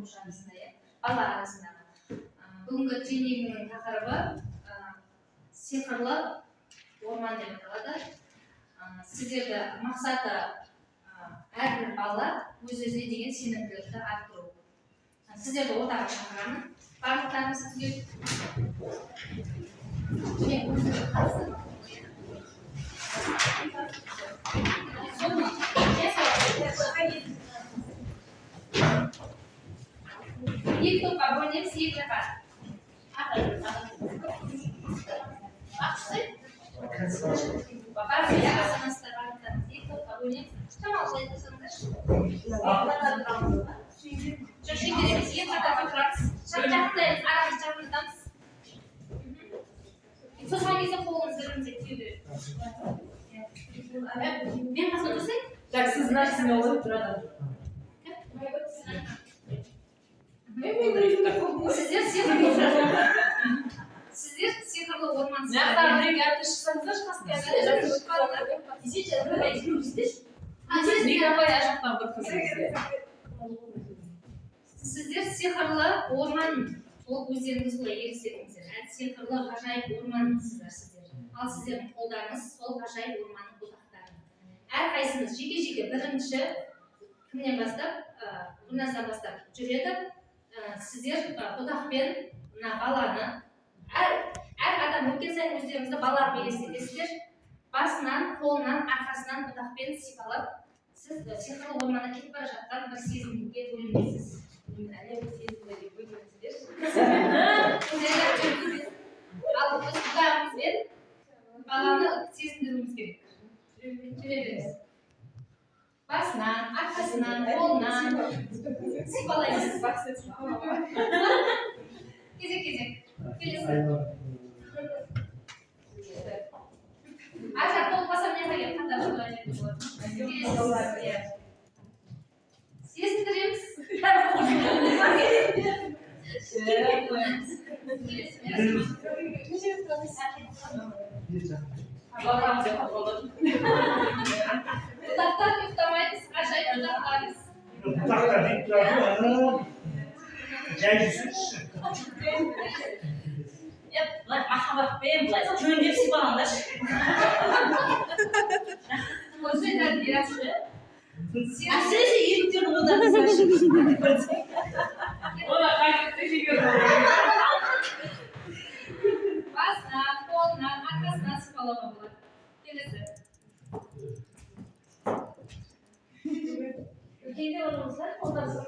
тұрмыш арасында, бала арасындағы. Бүгінгі тренингінің тақырыбы сиқырлы орман деп аталады. Сіздерді мақсаты әрбір бала өз-өзіне деген сенімділікті арттыру. Сіздерді ортаға шақырамын. Барлықтарыңыз түгел. Екі топқа бөлінеміз, екі жаққа. Екі топқа бөлінеміз. Шамалы айтасыңдар. Жоқ, шекереміз, екі қатарға тұрамыз. Жақындаймыз, арамыз жақындамыз. Созған кезде қолыңызды бірімізге тию керек. Мен қасына тұрсайын? Так, сіз нәрсіне олып тұрады. Сіздер сиқырлы орман. Мақтан біреуге атты шықсаңыздар, Сіздер сиқырлы орман. Ол өздеріңіз олай елестетіңіздер. Сиқырлы ғажайып ормансыздар сіздер. Ал сіздердің қолдарыңыз сол ғажайып орманның бұтақтары. Әрқайсымыз жеке-жеке бірінші кімнен бастап, Гүлназдан бастап жүреді. Сіздер бұтақпен баланы, әр адам өткен сайын өздеріңізді баламен елестетесіздер. Басынан, қолынан, арқасынан бұтақпен сипалап, сіз сиқырлы орманға кетіп бара жатқан бір сезімге бөлінесіз. Ал біз бұтағымызбен баланы сезіндіруіміз керек. Жүре беріңіз. Басынан, арқасынан, қолынан сипалаймыз. Кезек-кезек. Келесі. Ажар толықпаса мен қайым қатар жүрген болады. Сезіндіреміз. Бұтақтар ұйықтамаймыз, ғажайып бұтақтарымыз. Бұтақтар деп тұрады, жай жүрсінші. Махаббатпен былай жөндеп сипалаңдаршы. Осылай тәрбиелесіз. Әсіресе еріктерді қолданыңыздаршы. Ола қайтып жеге Басынан, қолынан, арқасынан сипалауға болады. Келесі. Кейде орныңыздар, қолдарыңыздар.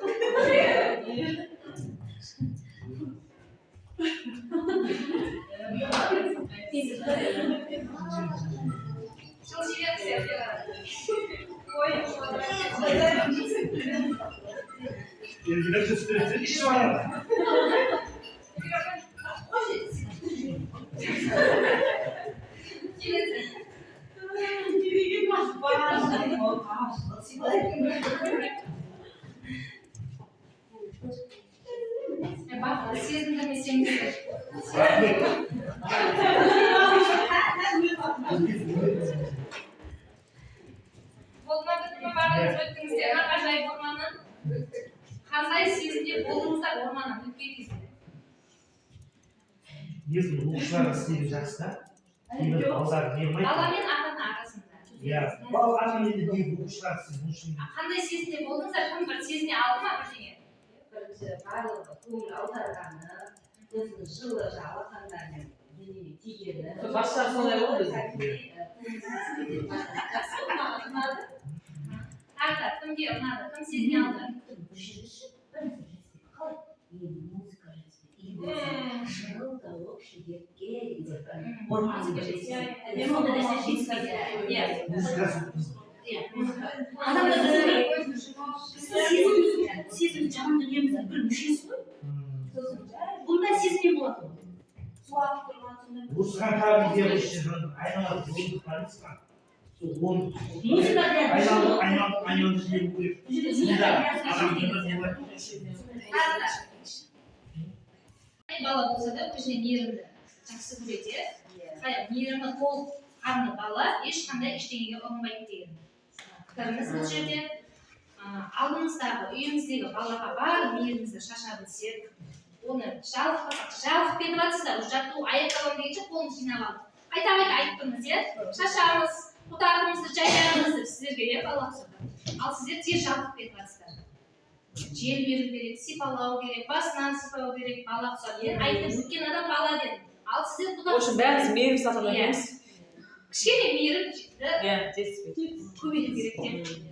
Елгілер жүстіресі іші барады. Бақы, сезіндірмесеңіздер. Болма бітімі бардыңыз өттіңіздер, ғажайып орманын. Қандай сезімде болдыңыздар орманнан өткен кезде? Негізі оқушыларға істеген жақсы да. Кейбір балдар не болмайды? Бала мен ата-ана арасында. Иә, ана мен оқушылар істеген үшін. Қандай сезімде болдыңыздар? Кім бір сезіне алды ма бірдеңе? Бірінші барлығы көңіл аударғаны, өзінің жылы жалақандарымен денеге тигені. Басшылар солай болды. Тағы кімге ұнады? Кім сезіне алды? Музыка жылда общеге орман сезім жан дүниеміздің бір мүшесі ғой. Бұндай сезім болады. Осыған табиғи үшін айналып жолды қарайсызға. Айналып жүру керек. Бала болса да өзіне мейірімді жақсы көреді. Мейірімі толық қанды бала ешқандай ештеңеге ұрынбайды деген пікіріміз бұл жерде. алдымыздағы үйіміздегі балаға бар мейірімізді шаша білсек, оны жалығып кетіп жатсыздар, жаттығу аяқталам дегенше қолын жинап алып. Қайта айтып тұрмыз, шашамыз, бұтағымызды жайламыз деп сіздерге балақ соғады. Ал сіздер тез жалығып кетіп жатсыздар. Жел беру керек, сипалау керек, басынан сипалау керек, балақ соғады. Мен айтып өткен адам бала дедім. Ал сіздер бұдан бәріміз мейірім сатып Иә. Кішкене мейірім жетіспейді. көбейту керек деп.